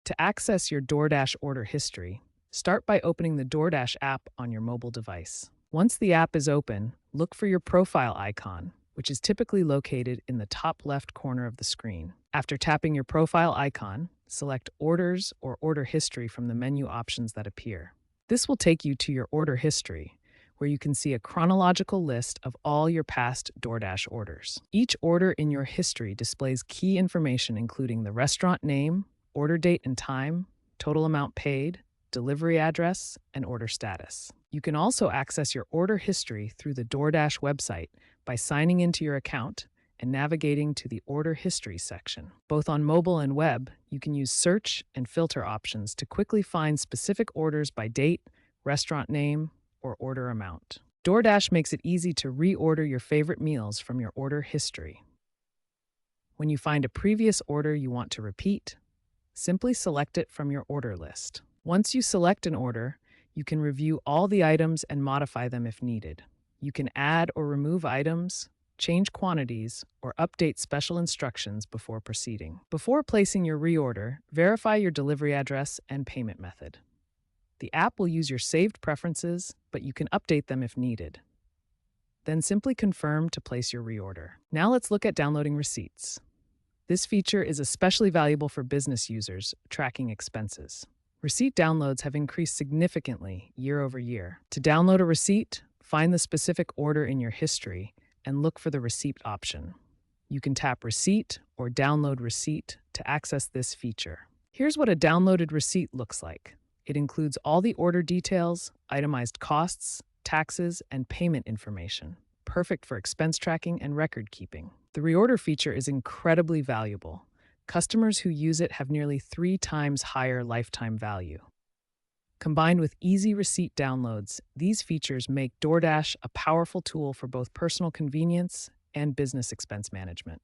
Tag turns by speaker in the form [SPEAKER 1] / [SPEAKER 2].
[SPEAKER 1] To access your DoorDash order history, start by opening the DoorDash app on your mobile device. Once the app is open, look for your profile icon, which is typically located in the top left corner of the screen. After tapping your profile icon, select Orders or Order History from the menu options that appear. This will take you to your order history, where you can see a chronological list of all your past DoorDash orders. Each order in your history displays key information including the restaurant name, order date and time, total amount paid, delivery address, and order status. You can also access your order history through the DoorDash website by signing into your account and navigating to the Order History section. Both on mobile and web, you can use search and filter options to quickly find specific orders by date, restaurant name, or order amount. DoorDash makes it easy to reorder your favorite meals from your order history. When you find a previous order you want to repeat, simply select it from your order list. Once you select an order, you can review all the items and modify them if needed. You can add or remove items, change quantities, or update special instructions before proceeding. Before placing your reorder, verify your delivery address and payment method. The app will use your saved preferences, but you can update them if needed. Then simply confirm to place your reorder. Now let's look at downloading receipts. This feature is especially valuable for business users tracking expenses. Receipt downloads have increased significantly year over year. To download a receipt, find the specific order in your history and look for the receipt option. You can tap Receipt or Download Receipt to access this feature. Here's what a downloaded receipt looks like. It includes all the order details, itemized costs, taxes, and payment information, perfect for expense tracking and record keeping. The reorder feature is incredibly valuable. Customers who use it have nearly 3 times higher lifetime value. Combined with easy receipt downloads, these features make DoorDash a powerful tool for both personal convenience and business expense management.